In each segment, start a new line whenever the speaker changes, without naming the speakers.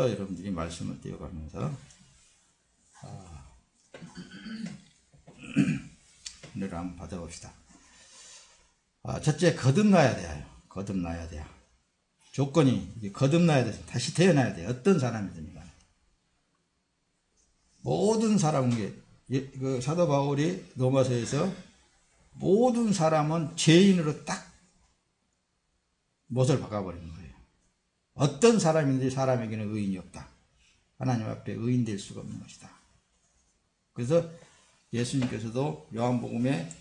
여러분들이 말씀을 띄워가면서 오늘 한번 받아봅시다. 첫째, 거듭나야 돼요. 거듭나야 돼요. 조건이 거듭나야 돼요. 다시 태어나야 돼요. 어떤 사람이든 간에. 모든 사람은 그 사도 바울이 로마서에서 모든 사람은 죄인으로 딱 못을 박아버리는 거예요. 어떤 사람인지 사람에게는 의인이 없다. 하나님 앞에 의인 될 수가 없는 것이다. 그래서 예수님께서도 요한복음에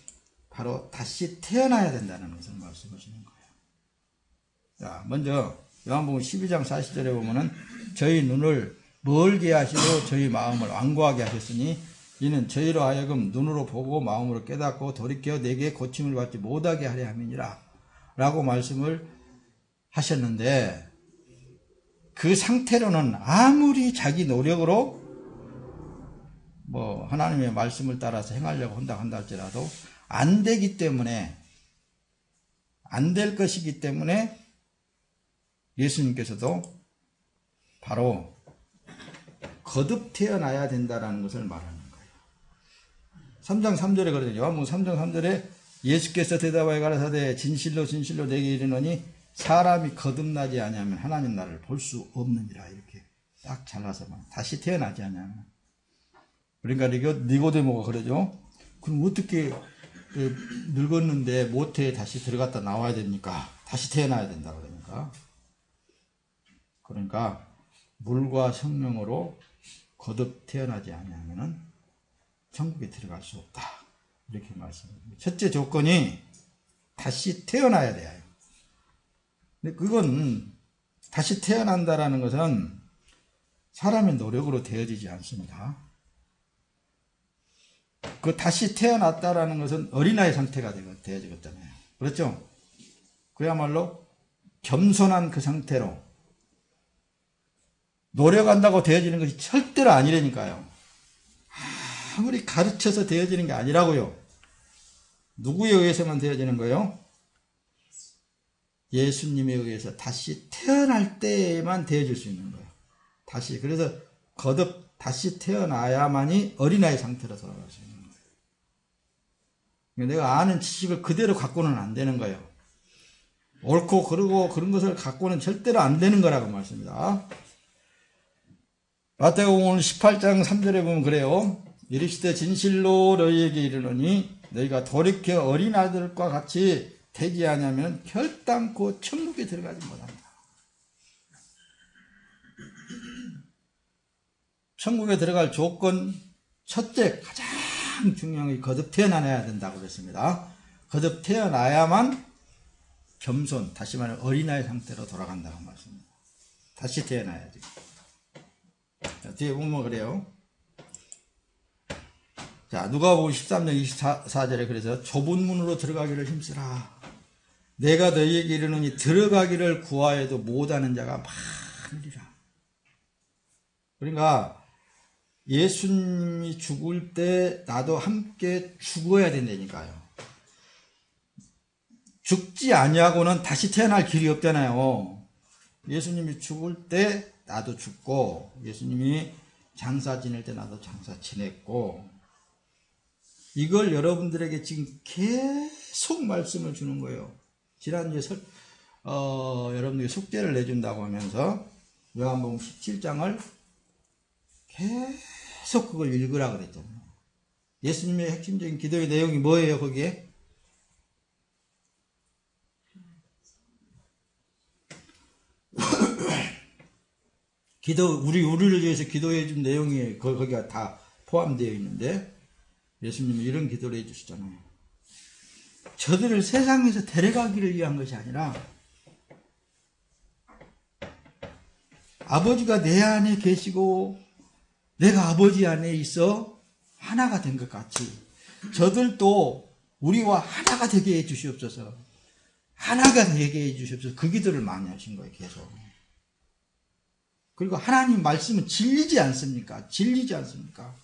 바로 다시 태어나야 된다는 것을 말씀하시는 거예요. 자, 먼저 요한복음 12장 40절에 보면은 저희 눈을 멀게 하시고 저희 마음을 완고하게 하셨으니 이는 저희로 하여금 눈으로 보고 마음으로 깨닫고 돌이켜 내게 고침을 받지 못하게 하려 함이니라 라고 말씀을 하셨는데, 그 상태로는 아무리 자기 노력으로 하나님의 말씀을 따라서 행하려고 한다 할지라도 안 되기 때문에, 안 될 것이기 때문에 예수님께서도 바로 거듭 태어나야 된다는 것을 말하는 거예요. 3장 3절에 그러죠. 요한복음 3장 3절에 예수께서 대답하여 가라사대 진실로 진실로 내게 이르노니 사람이 거듭나지 아니하면 하나님 나라를 볼 수 없느니라. 이렇게 딱 잘라서만 다시 태어나지 아니하면. 그러니까 니고데모가 그러죠. 그럼 어떻게 늙었는데 모태에 다시 들어갔다 나와야 됩니까? 다시 태어나야 된다 그러니까 물과 성령으로 거듭 태어나지 아니하면 천국에 들어갈 수 없다. 이렇게 말씀합니다. 첫째 조건이 다시 태어나야 돼요. 근데 그건 다시 태어난다라는 것은 사람의 노력으로 되어지지 않습니다. 그 다시 태어났다라는 것은 어린아이 상태가 되어지겠잖아요. 그렇죠? 그야말로 겸손한 그 상태로 노력한다고 되어지는 것이 절대로 아니라니까요. 아무리 가르쳐서 되어지는 게 아니라고요. 누구에 의해서만 되어지는 거예요? 예수님에 의해서 다시 태어날 때에만 되어질 수 있는 거예요. 다시. 그래서 거듭 다시 태어나야만이 어린아이 상태로 돌아갈 수 있는 거예요. 내가 아는 지식을 그대로 갖고는 안 되는 거예요. 옳고 그르고 그런 것을 갖고는 절대로 안 되는 거라고 말씀입니다. 마태복음 18장 3절에 보면 그래요. 이르시되 진실로 너희에게 이르노니 너희가 돌이켜 어린아들과 같이 되지 아니하면 결단코 천국에 들어가지 못한다. 천국에 들어갈 조건 첫째, 가장 중요한 게 거듭 태어나야 된다고 그랬습니다. 거듭 태어나야만 겸손, 다시 말해 어린아이 상태로 돌아간다고 말씀입니다. 다시 태어나야지. 자, 뒤에 보면 그래요. 자, 누가복음 13장 24절에 그래서 좁은 문으로 들어가기를 힘쓰라. 내가 너희에게 이르노니 들어가기를 구하여도 못하는 자가 많으리라. 그러니까 예수님이 죽을 때 나도 함께 죽어야 된다니까요. 죽지 아니하고는 다시 태어날 길이 없잖아요. 예수님이 죽을 때 나도 죽고, 예수님이 장사 지낼 때 나도 장사 지냈고, 이걸 여러분들에게 지금 계속 말씀을 주는 거예요. 지난주에 여러분들에게 숙제를 내준다고 하면서 요한복음 17장을 계속 그걸 읽으라 그랬잖아요. 예수님의 핵심적인 기도의 내용이 뭐예요, 거기에? 우리를 위해서 기도해 준 내용이 거기가 다 포함되어 있는데, 예수님이 이런 기도를 해 주시잖아요. 저들을 세상에서 데려가기를 위한 것이 아니라 아버지가 내 안에 계시고 내가 아버지 안에 있어 하나가 된 것 같이 저들도 우리와 하나가 되게 해 주시옵소서. 하나가 되게 해 주시옵소서. 그 기도를 많이 하신 거예요, 계속. 그리고 하나님 말씀은 진리지 않습니까? 진리지 않습니까?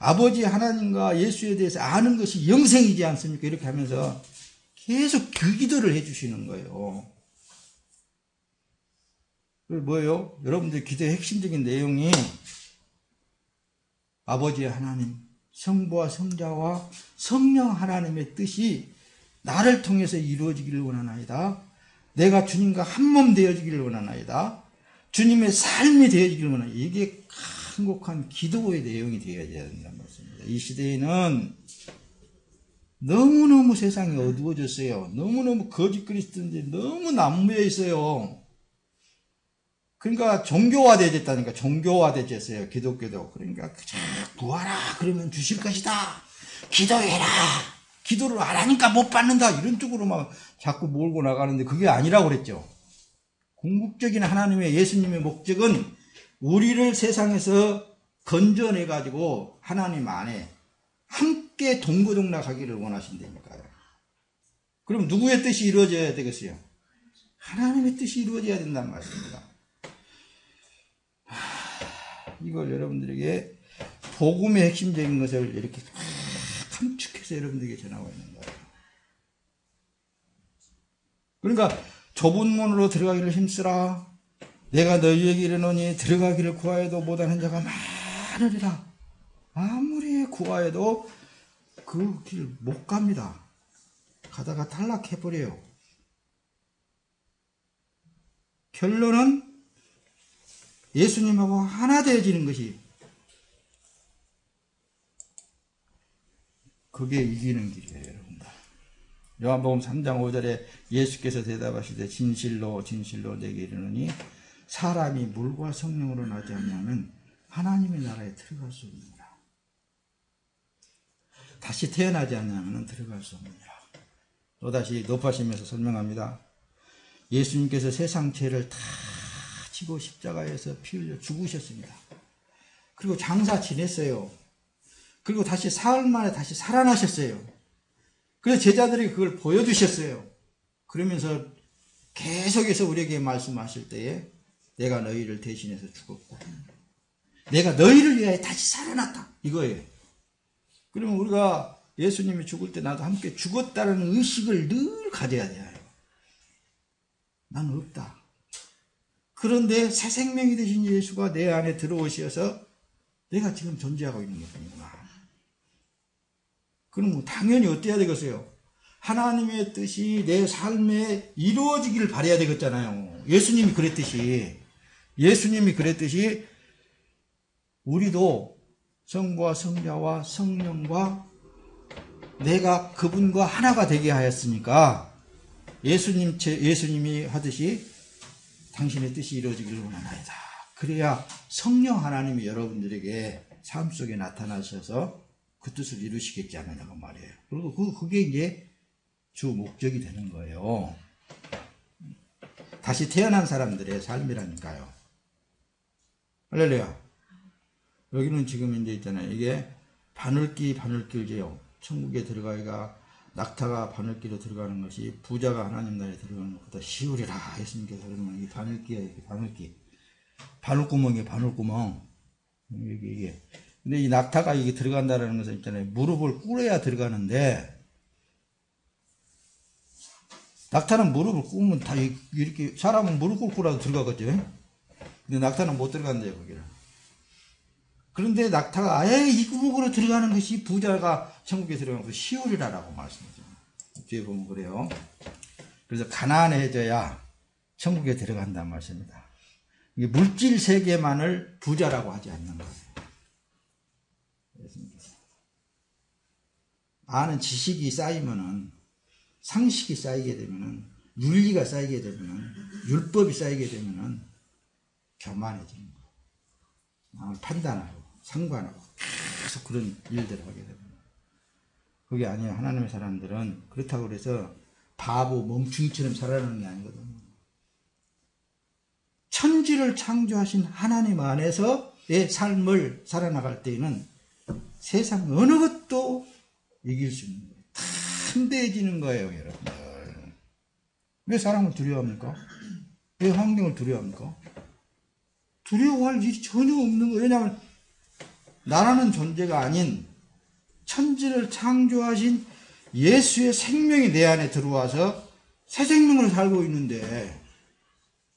아버지 하나님과 예수에 대해서 아는 것이 영생이지 않습니까? 이렇게 하면서 계속 그 기도를 해주시는 거예요. 뭐예요? 여러분들 기도의 핵심적인 내용이 아버지 하나님, 성부와 성자와 성령 하나님의 뜻이 나를 통해서 이루어지기를 원하나이다. 내가 주님과 한 몸 되어지기를 원하나이다. 주님의 삶이 되어지기를 원하나이다. 이게 한곡한 기도의 내용이 되어야 된다는 말씀입니다. 이 시대에는 너무너무 세상이 어두워졌어요. 너무너무 거짓 그리스도인들이 너무 난무해 있어요. 그러니까 종교화되어졌다니까. 종교화되어졌어요. 기독교도. 그러니까 구하라 그러면 주실 것이다. 기도해라. 기도를 안 하니까 못 받는다. 이런 쪽으로 막 자꾸 몰고 나가는데 그게 아니라고 그랬죠. 궁극적인 하나님의 예수님의 목적은 우리를 세상에서 건져내가지고 하나님 안에 함께 동고동락하기를 원하신다니까요. 그럼 누구의 뜻이 이루어져야 되겠어요? 하나님의 뜻이 이루어져야 된다는 말씀입니다. 이걸 여러분들에게 복음의 핵심적인 것을 이렇게 감축해서 여러분들에게 전하고 있는 거예요. 그러니까 좁은 문으로 들어가기를 힘쓰라. 내가 너희에게 이르노니 들어가기를 구하여도 못하는 자가 많으리라. 아무리 구하여도 그 길 못 갑니다. 가다가 탈락해버려요. 결론은 예수님하고 하나 되어지는 것이 그게 이기는 길이에요, 여러분들. 요한복음 3장 5절에 예수께서 대답하시되 진실로 진실로 내게 이르노니 사람이 물과 성령으로 나지 않으면 하나님의 나라에 들어갈 수 없느니라. 다시 태어나지 않으면 들어갈 수 없느니라. 또다시 높아지면서 설명합니다. 예수님께서 세상 죄를 다 지고 십자가에서 피 흘려 죽으셨습니다. 그리고 장사 지냈어요. 그리고 다시 사흘 만에 다시 살아나셨어요. 그래서 제자들이 그걸 보여주셨어요. 그러면서 계속해서 우리에게 말씀하실 때에 내가 너희를 대신해서 죽었고 내가 너희를 위하여 다시 살아났다. 이거예요. 그러면 우리가 예수님이 죽을 때 나도 함께 죽었다는 의식을 늘 가져야 돼요. 나는 없다. 그런데 새 생명이 되신 예수가 내 안에 들어오셔서 내가 지금 존재하고 있는 것뿐이구나. 그럼 당연히 어때야 되겠어요? 하나님의 뜻이 내 삶에 이루어지기를 바라야 되겠잖아요. 예수님이 그랬듯이 우리도 성부와 성자와 성령과 내가 그분과 하나가 되게 하였으니까 예수님이 하듯이 당신의 뜻이 이루어지기를 원하나이다. 그래야 성령 하나님이 여러분들에게 삶 속에 나타나셔서 그 뜻을 이루시겠지 않느냐고 말이에요. 그리고 그게 이제 주 목적이 되는 거예요. 다시 태어난 사람들의 삶이라니까요. 할렐루야. 여기는 지금 이제 있잖아요. 이게 바늘길이에요. 천국에 들어가기가 낙타가 바늘길로 들어가는 것이 부자가 하나님 나라에 들어가는 것보다 쉬우리라. 예수님께서 그러면 이 바늘길이야. 이게 바늘길. 바늘구멍이에요. 바늘구멍. 이게. 근데 이 낙타가 이게 들어간다는 것은 있잖아요. 무릎을 꿇어야 들어가는데 낙타는 무릎을 꿇으면 다 이렇게 사람은 무릎 꿇고라도 들어가겠죠. 근데 낙타는 못 들어간대요. 거기를. 그런데 낙타가 아예 이 구멍으로 들어가는 것이 부자가 천국에 들어가는 것이 쉬우리라라고 말씀하죠. 뒤에 보면 그래요. 그래서 가난해져야 천국에 들어간다는 말씀입니다. 이게 물질 세계만을 부자라고 하지 않는 거예요. 아는 지식이 쌓이면은 상식이 쌓이게 되면은 윤리가 쌓이게 되면은 율법이 쌓이게 되면은 교만해지는 거예요. 판단하고 상관하고 계속 그런 일들을 하게 됩니다. 그게 아니에요. 하나님의 사람들은 그렇다고 그래서 바보 멍충이처럼 살아가는 게 아니거든요. 천지를 창조하신 하나님 안에서의 삶을 살아나갈 때에는 세상 어느 것도 이길 수 있는 거예요. 담대해지는 거예요, 여러분들. 왜 사람을 두려워합니까? 왜 환경을 두려워합니까? 두려워할 일이 전혀 없는 거예요. 왜냐하면 나라는 존재가 아닌 천지를 창조하신 예수의 생명이 내 안에 들어와서 새 생명을 살고 있는데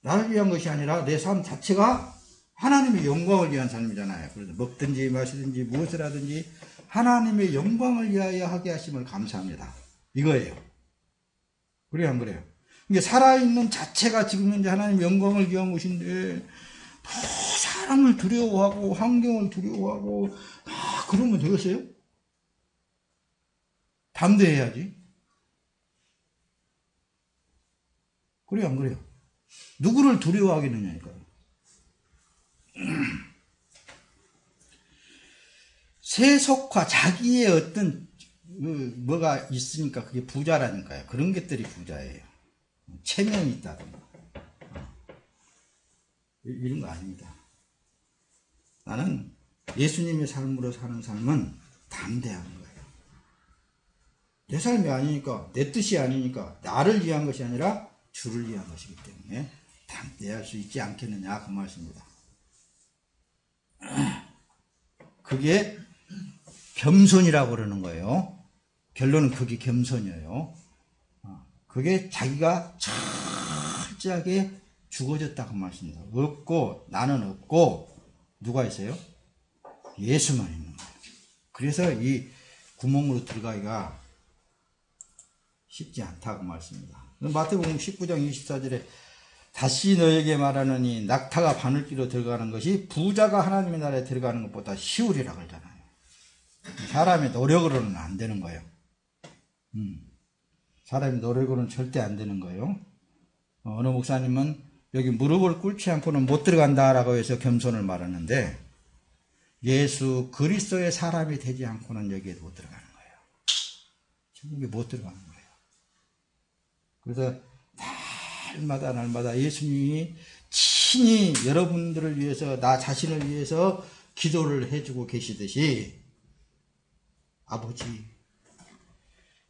나를 위한 것이 아니라 내 삶 자체가 하나님의 영광을 위한 삶이잖아요. 그래서 먹든지 마시든지 무엇을 하든지 하나님의 영광을 위하여 하게 하심을 감사합니다. 이거예요. 그래요, 안 그래요? 이게 살아있는 자체가 지금 현재 하나님의 영광을 위한 것인데 사람을 두려워하고 환경을 두려워하고 그러면 되겠어요? 담대해야지. 그래요, 안 그래요? 누구를 두려워하겠느냐니까요. 세속화, 자기의 어떤 뭐가 있으니까 그게 부자라니까요. 그런 것들이 부자예요. 체면이 있다든가 이런 거 아닙니다. 나는 예수님의 삶으로 사는 삶은 담대한 거예요. 내 삶이 아니니까, 내 뜻이 아니니까, 나를 위한 것이 아니라 주를 위한 것이기 때문에 담대할 수 있지 않겠느냐, 그 말씀입니다. 그게 겸손이라고 그러는 거예요. 결론은 그게 겸손이에요. 그게 자기가 철저하게 죽어졌다, 그 말씀입니다. 없고, 나는 없고, 누가 있어요? 예수만 있는 거예요. 그래서 이 구멍으로 들어가기가 쉽지 않다, 그 말씀입니다. 마태복음 19장 24절에 다시 너에게 말하느니 낙타가 바늘기로 들어가는 것이 부자가 하나님의 나라에 들어가는 것보다 쉬우리라 그러잖아요. 사람의 노력으로는 안 되는 거예요. 사람의 노력으로는 절대 안 되는 거예요. 어느 목사님은 여기 무릎을 꿇지 않고는 못 들어간다라고 해서 겸손을 말하는데 예수 그리스도의 사람이 되지 않고는 여기에 못 들어가는 거예요. 천국에 못 들어가는 거예요. 그래서 날마다 예수님이 친히 여러분들을 위해서, 나 자신을 위해서 기도를 해주고 계시듯이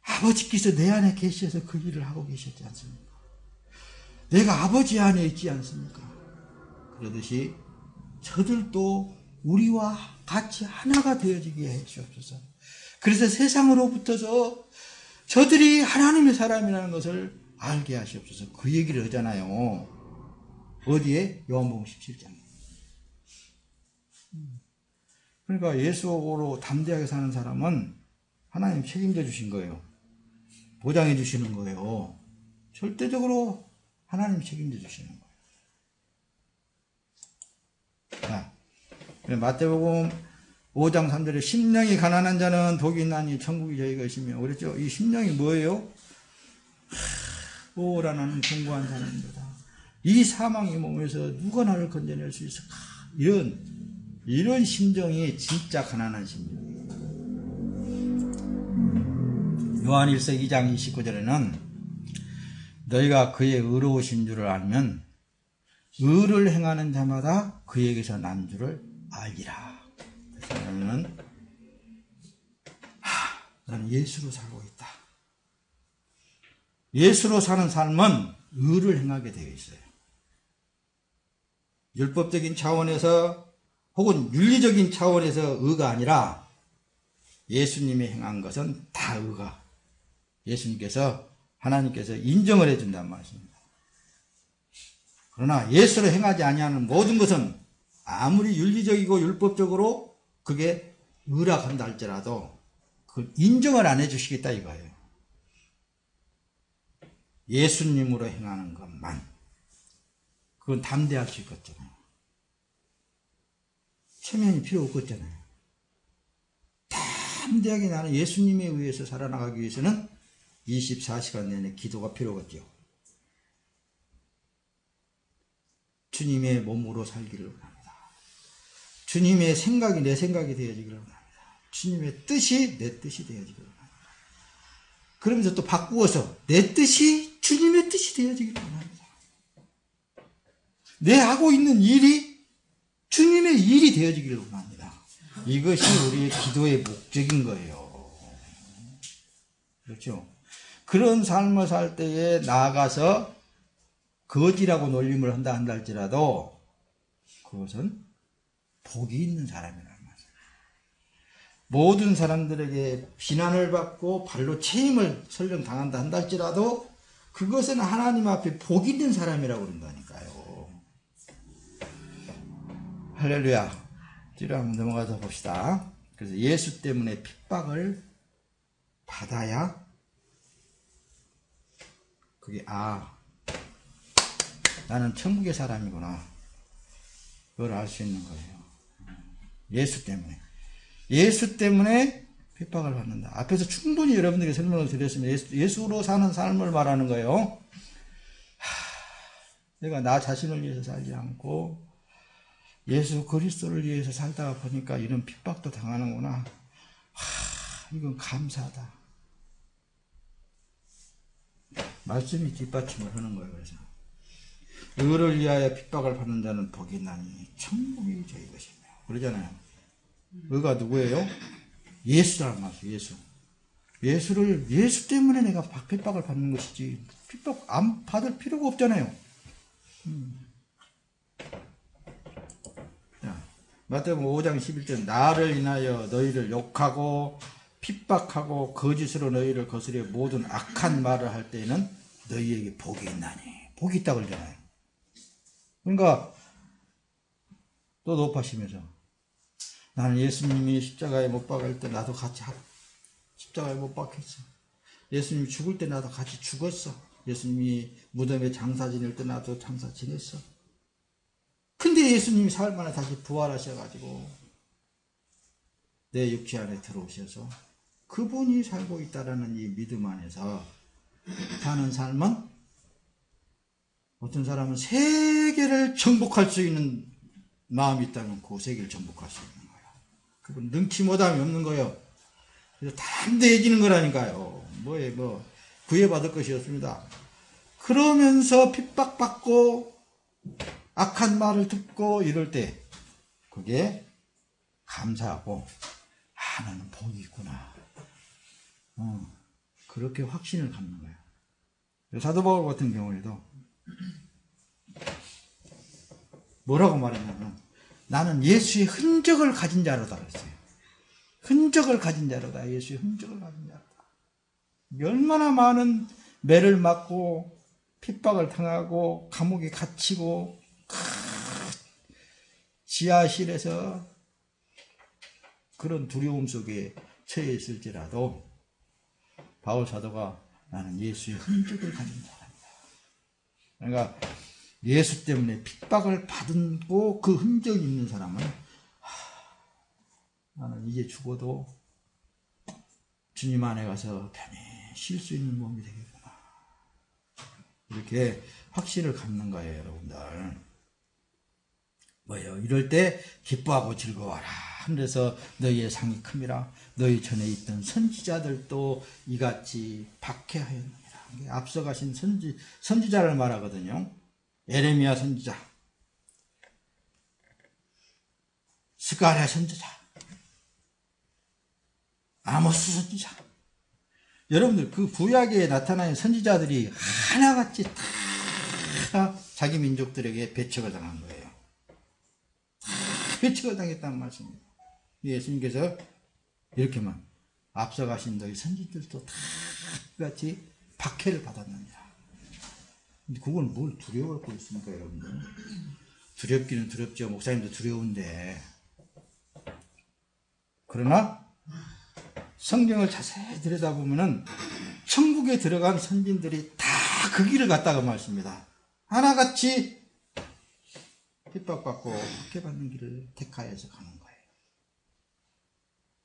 아버지께서 내 안에 계셔서 그 일을 하고 계셨지 않습니까? 내가 아버지 안에 있지 않습니까? 그러듯이 저들도 우리와 같이 하나가 되어지게 해 주옵소서. 그래서 세상으로부터서 저들이 하나님의 사람이라는 것을 알게 하시옵소서. 그 얘기를 하잖아요. 어디에? 요한복음 17장에. 그러니까 예수로 담대하게 사는 사람은 하나님 책임져 주신 거예요. 보장해 주시는 거예요. 절대적으로 하나님 책임져 주시는 거예요. 자, 마태복음 5장 3절에 심령이 가난한 자는 복이 있나니 천국이 저희 것이며 그랬죠. 이 심령이 뭐예요? 오라는 공고한 사람입니다. 이 사망의 몸에서 누가 나를 건져낼 수 있을까? 이런 심정이 진짜 가난한 심정이에요. 요한일서 2장 29절에는 너희가 그의 의로우신 줄을 알면 의를 행하는 자마다 그에게서 난 줄을 알리라. 그래서 나는 예수로 살고 있다. 예수로 사는 삶은 의를 행하게 되어 있어요. 율법적인 차원에서 혹은 윤리적인 차원에서 의가 아니라 예수님이 행한 것은 다 의가 예수님께서 하나님께서 인정을 해준다는 말씀입니다. 그러나 예수로 행하지 아니하는 모든 것은 아무리 윤리적이고 율법적으로 그게 의라 한다 할지라도 그 인정을 안 해주시겠다 이거예요. 예수님으로 행하는 것만 그건 담대할 수 있겠잖아요. 체면이 필요 없겠잖아요. 담대하게 나는 예수님에 의해서 살아나가기 위해서는 24시간 내내 기도가 필요하겠죠. 주님의 몸으로 살기를 원합니다. 주님의 생각이 내 생각이 되어지기를 원합니다. 주님의 뜻이 내 뜻이 되어지기를 원합니다. 그러면서 또 바꾸어서 내 뜻이 주님의 뜻이 되어지기를 원합니다. 내 하고 있는 일이 주님의 일이 되어지기를 원합니다. 이것이 우리의 기도의 목적인 거예요. 그렇죠? 그런 삶을 살 때에 나아가서 거지라고 놀림을 한다 할지라도 그것은 복이 있는 사람이라는 말이에요. 모든 사람들에게 비난을 받고 발로 채임을 설령 당한다 할지라도 그것은 하나님 앞에 복 있는 사람이라고 그런다니까요. 할렐루야. 뒤로 한번 넘어가서 봅시다. 그래서 예수 때문에 핍박을 받아야 그게 나는 천국의 사람이구나. 그걸 알 수 있는 거예요. 예수 때문에. 예수 때문에 핍박을 받는다. 앞에서 충분히 여러분들에게 설명을 드렸습니다. 예수로 사는 삶을 말하는 거예요. 내가 나 자신을 위해서 살지 않고 예수 그리스도를 위해서 살다가 보니까 이런 핍박도 당하는구나. 이건 감사하다. 말씀이 뒷받침을 하는 거예요. 그래서 의를 위하여 핍박을 받는 자는 복이 있나니 천국이 저희 것이며. 그러잖아요. 의가 누구예요? 예수라는 말이에요. 예수 때문에 내가 핍박을 받는 것이지 핍박 안 받을 필요가 없잖아요. 마태복음 5장 11절 나를 인하여 너희를 욕하고 핍박하고 거짓으로 너희를 거스려 모든 악한 말을 할 때에는 너희에게 복이 있나니. 복이 있다고 그러잖아요. 그러니까 또 높아시면서 나는 예수님이 십자가에 못 박을 때 나도 같이 십자가에 못 박혔어. 예수님이 죽을 때 나도 같이 죽었어. 예수님이 무덤에 장사 지낼 때 나도 장사 지냈어. 근데 예수님이 사흘 만에 다시 부활하셔가지고 내 육체 안에 들어오셔서 그분이 살고 있다라는 이 믿음 안에서 사는 삶은 어떤 사람은 세계를 정복할 수 있는 마음이 있다면 그 세계를 정복할 수 있는 거예요. 그분 능치 못함이 없는 거예요. 그래서 담대해지는 거라니까요. 구애받을 것이 없습니다. 그러면서 핍박받고 악한 말을 듣고 이럴 때 그게 감사하고 나는 복이 있구나. 그렇게 확신을 갖는 거예요. 사도 바울 같은 경우에도 뭐라고 말했냐면 나는 예수의 흔적을 가진 자로다 그랬어요. 흔적을 가진 자로다. 예수의 흔적을 가진 자로다. 얼마나 많은 매를 맞고 핍박을 당하고 감옥에 갇히고 지하실에서 그런 두려움 속에 처해 있을지라도 바울 사도가 나는 예수의 흔적을 가진 자랍니다. 그러니까 예수 때문에 핍박을 받고 그 흔적이 있는 사람은 나는 이제 죽어도 주님 안에 가서 편히 쉴 수 있는 몸이 되겠구나. 이렇게 확신을 갖는 거예요, 여러분들. 이럴 때 기뻐하고 즐거워하라. 그래서 너희의 상이 큼이라. 너희 전에 있던 선지자들도 이같이 박해하였느니라. 앞서가신 선지자를 말하거든요. 에레미야 선지자, 스가랴 선지자, 아모스 선지자. 여러분들 그 구약에 나타나는 선지자들이 하나같이 다 자기 민족들에게 배척을 당한 거예요. 다 배척을 당했다는 말씀입니다. 예수님께서 이렇게만 앞서가신 너희 선지들도 다 같이 박해를 받았느니라. 근데 그건 뭘 두려워할 거 있습니까, 여러분들? 두렵기는 두렵죠. 목사님도 두려운데. 그러나 성경을 자세히 들여다보면은 천국에 들어간 선진들이 다 그 길을 갔다가 말씀입니다. 하나같이 핍박받고 박해받는 길을 택하여서 가는 거예요.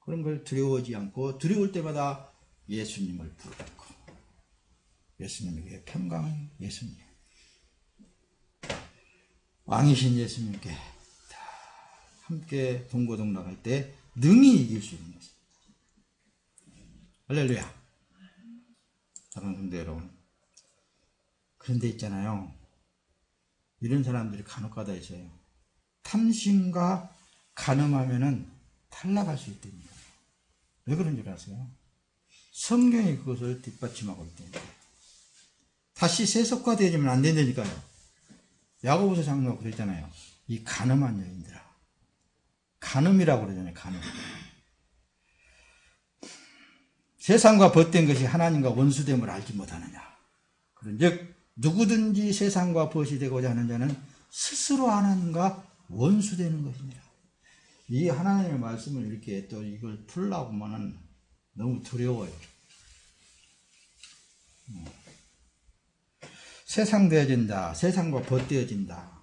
그런 걸 두려워하지 않고 두려울 때마다 예수님을 부르고 예수님에게 평강한 예수님, 왕이신 예수님께 함께 동고동락할 때 능히 이길 수 있는 것입니다. 할렐루야. 사랑하는 성도 여러분, 그런데 있잖아요, 이런 사람들이 간혹가다 있어요. 탐심과 간음하면은 탈락할 수 있답니다. 왜 그런 줄 아세요? 성경이 그것을 뒷받침하고 있답니다. 다시 세속화되어지면 안 된다니까요. 야고보서 장로가 그랬잖아요. 이 간음한 여인들아. 간음이라고 그러잖아요. 간음. 세상과 벗된 것이 하나님과 원수됨을 알지 못하느냐. 그런즉 누구든지 세상과 벗이 되고자 하는 자는 스스로 하나님과 원수되는 것입니다. 이 하나님의 말씀을 이렇게 또 이걸 풀려고 하면은 너무 두려워요. 세상 되어진다, 세상과 벗되어진다,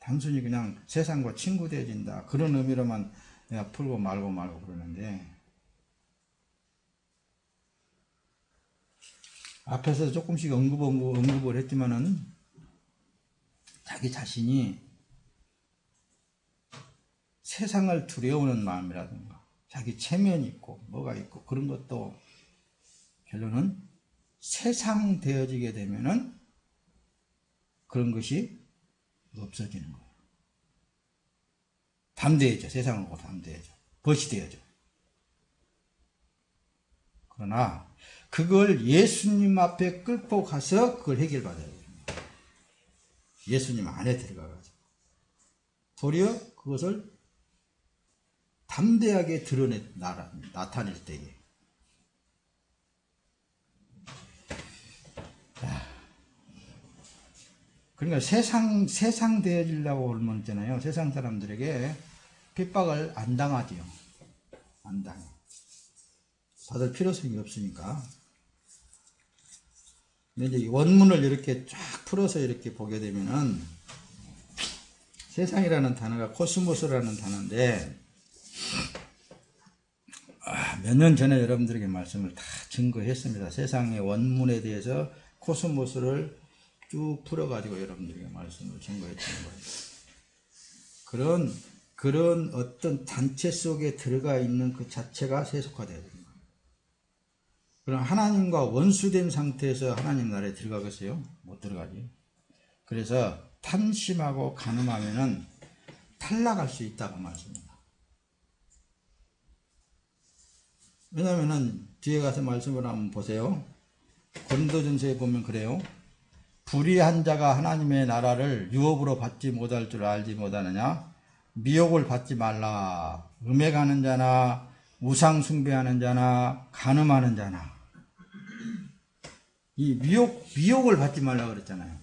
단순히 그냥 세상과 친구 되어진다, 그런 의미로만 내가 풀고 말고 그러는데, 앞에서 조금씩 언급을 했지만은 자기 자신이 세상을 두려워하는 마음이라든가 자기 체면이 있고 뭐가 있고 그런 것도 결론은 세상 되어지게 되면은 그런 것이 없어지는 거예요. 담대해져. 세상을 보고 담대해져. 벗이 되어져. 그러나 그걸 예수님 앞에 끌고 가서 그걸 해결받아야 됩니다. 예수님 안에 들어가가지고 도리어 그것을 담대하게 나타낼 때에. 그러니까 세상 되어지려고 하면 있잖아요. 세상 사람들에게 핍박을 안 당하지요. 안 당해. 받을 필요성이 없으니까. 근데 이제 원문을 이렇게 쫙 풀어서 이렇게 보게 되면은 세상이라는 단어가 코스모스라는 단어인데, 몇 년 전에 여러분들에게 말씀을 다 증거했습니다. 세상의 원문에 대해서 코스모스를 쭉 풀어가지고 여러분들에게 말씀을 증거했던 거예요. 그런 어떤 단체 속에 들어가 있는 그 자체가 세속화되어야 되는 거예요. 그럼 하나님과 원수된 상태에서 하나님 나라에 들어가겠어요? 못 들어가지. 그래서 탐심하고 간음하면은 탈락할 수 있다고 말씀합니다. 왜냐면은 뒤에 가서 말씀을 한번 보세요. 고린도전서에 보면 그래요. 불의한 자가 하나님의 나라를 유업으로 받지 못할 줄 알지 못하느냐? 미혹을 받지 말라. 음행하는 자나 우상 숭배하는 자나 간음하는 자나. 이 미혹을 받지 말라고 그랬잖아요.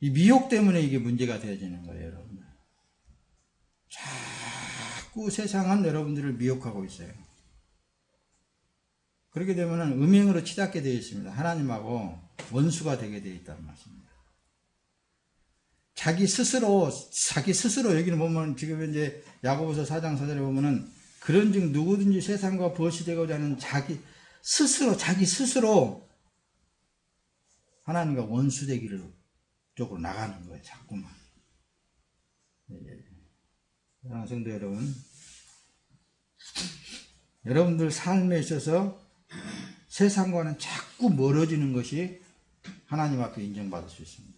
이 미혹 때문에 이게 문제가 되어지는 거예요, 여러분들. 자꾸 세상은 여러분들을 미혹하고 있어요. 그렇게 되면 음행으로 치닫게 되어 있습니다. 하나님하고 원수가 되게 되어 있다는 말씀입니다. 자기 스스로 여기는 보면 지금 이제 야고보서 4장 4절에 보면은 그런즉 누구든지 세상과 벗이 되고자 하는 자기 스스로 하나님과 원수 되기를 쪽으로 나가는 거예요. 자꾸만. 사랑하는 성도 여러분, 여러분들 삶에 있어서 세상과는 자꾸 멀어지는 것이 하나님 앞에 인정받을 수 있습니다.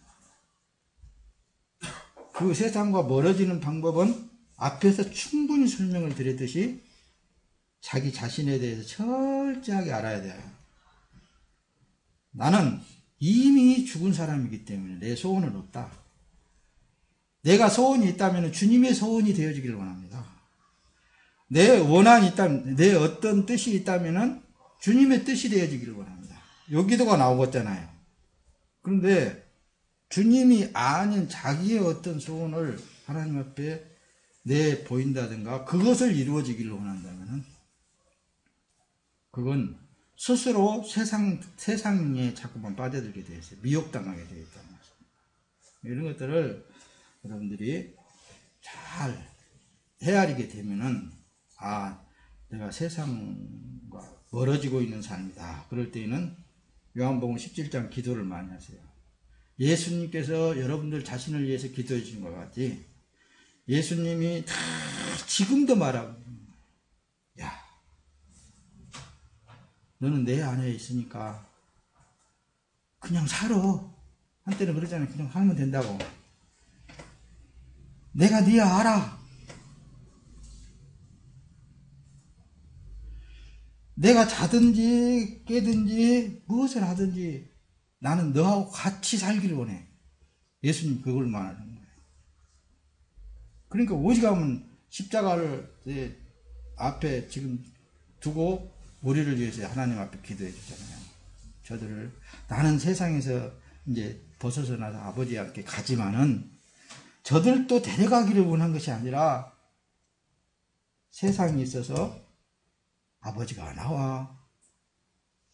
그 세상과 멀어지는 방법은 앞에서 충분히 설명을 드렸듯이 자기 자신에 대해서 철저하게 알아야 돼요. 나는 이미 죽은 사람이기 때문에 내 소원은 없다. 내가 소원이 있다면 주님의 소원이 되어지기를 원합니다. 내 원한이 있다면, 내 어떤 뜻이 있다면 주님의 뜻이 되어지기를 원합니다. 여기도가 나오겠잖아요. 그런데 주님이 아닌 자기의 어떤 소원을 하나님 앞에 내 보인다든가 그것을 이루어지기를 원한다면 그건 스스로 세상에 자꾸만 빠져들게 되어 있어요. 미혹당하게 되어 있다는 말씀. 이런 것들을 여러분들이 잘 헤아리게 되면은, 내가 세상과 멀어지고 있는 삶이다. 그럴 때에는 요한복음 17장 기도를 많이 하세요. 예수님께서 여러분들 자신을 위해서 기도해 주신 것 같지. 예수님이 다 지금도 말하고, 야, 너는 내 안에 있으니까 그냥 살아. 한때는 그러잖아요. 그냥 살면 된다고. 내가 네 알아. 내가 자든지 깨든지 무엇을 하든지 나는 너하고 같이 살기를 원해. 예수님 그걸 말하는 거예요. 그러니까 오직하면 십자가를 앞에 지금 두고 우리를 위해서 하나님 앞에 기도해 주잖아요. 저들을 나는 세상에서 이제 벗어나서 아버지와 함께 가지만은 저들도 데려가기를 원한 것이 아니라 세상에 있어서 아버지가 나와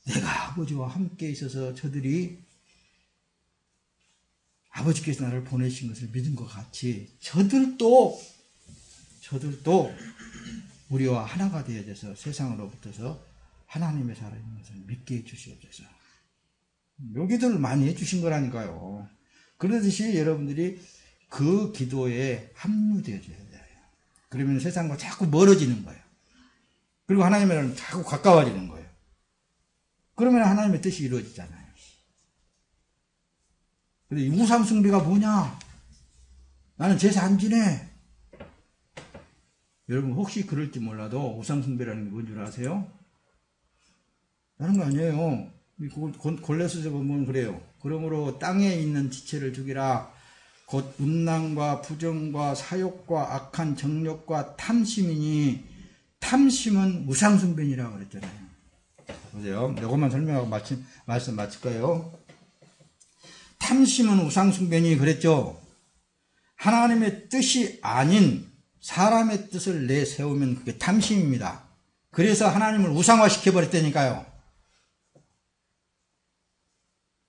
내가 아버지와 함께 있어서 저들이 아버지께서 나를 보내신 것을 믿은 것 같이 저들도 우리와 하나가 되어져서 세상으로부터서 하나님의 살아있는 것을 믿게 해주시옵소서. 여기들 많이 해주신 거라니까요. 그러듯이 여러분들이 그 기도에 합류되어져야 돼요. 그러면 세상과 자꾸 멀어지는 거예요. 그리고 하나님이랑 자꾸 가까워지는 거예요. 그러면 하나님의 뜻이 이루어지잖아요. 근데 우상 숭배가 뭐냐? 나는 제사 안 지내. 여러분 혹시 그럴지 몰라도 우상 숭배라는 게 뭔 줄 아세요? 다른 거 아니에요. 골레스에 보면 그래요. 그러므로 땅에 있는 지체를 죽이라. 곧 음란과 부정과 사욕과 악한 정욕과 탐심이니 탐심은 우상 숭배니라고 그랬잖아요. 보세요. 이것만 설명하고 말씀 마칠 거예요. 탐심은 우상 숭배니 그랬죠. 하나님의 뜻이 아닌 사람의 뜻을 내세우면 그게 탐심입니다. 그래서 하나님을 우상화시켜버렸다니까요.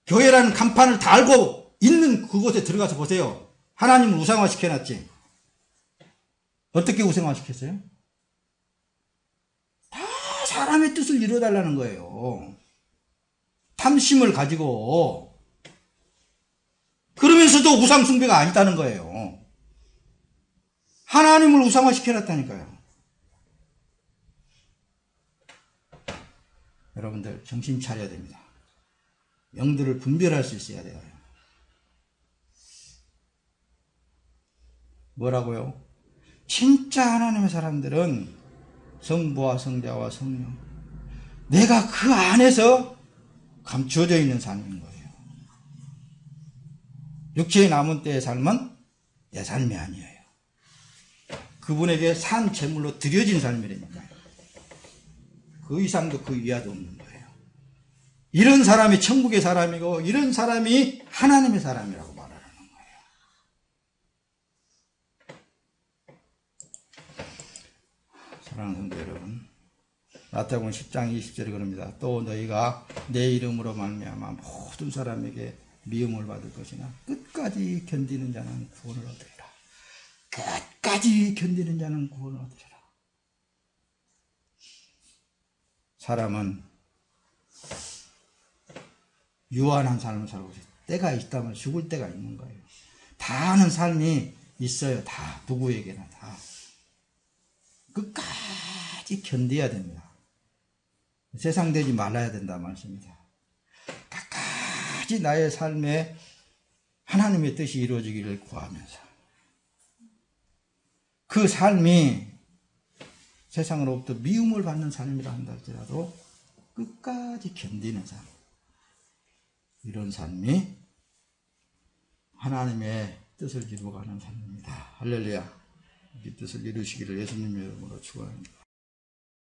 교회라는 간판을 달고 있는 그곳에 들어가서 보세요. 하나님을 우상화시켜놨지. 어떻게 우상화시켰어요? 다 사람의 뜻을 이루어달라는 거예요. 탐심을 가지고. 그러면서도 우상숭배가 아니다는 거예요. 하나님을 우상화시켜놨다니까요. 여러분들 정신 차려야 됩니다. 영들을 분별할 수 있어야 돼요. 뭐라고요? 진짜 하나님의 사람들은 성부와 성자와 성령, 내가 그 안에서 감추어져 있는 삶인 거예요. 육체의 남은 때의 삶은 내 삶이 아니에요. 그분에게 산 제물로 드려진 삶이라니까요. 그 이상도 그 이하도 없는 거예요. 이런 사람이 천국의 사람이고 이런 사람이 하나님의 사람이라고 말하는 거예요. 사랑하는 성도 여러분, 마태복음 10장 20절에 그럽니다. 또 너희가 내 이름으로 말미암아 모든 사람에게 미움을 받을 것이나 끝까지 견디는 자는 구원을 얻으리라. 끝까지 견디는 자는 구원을 얻으리라. 사람은 유한한 삶을 살고 있어요. 때가 있다면 죽을 때가 있는 거예요. 다 하는 삶이 있어요. 다 누구에게나 다. 끝까지 견뎌야 됩니다. 세상 되지 말아야 된다 말씀입니다. 끝까지 나의 삶에 하나님의 뜻이 이루어지기를 구하면서 그 삶이 세상으로부터 미움을 받는 삶이라 한다 할지라도 끝까지 견디는 삶, 이런 삶이 하나님의 뜻을 이루어가는 삶입니다. 할렐루야. 이 뜻을 이루시기를 예수님 이름으로 축원합니다.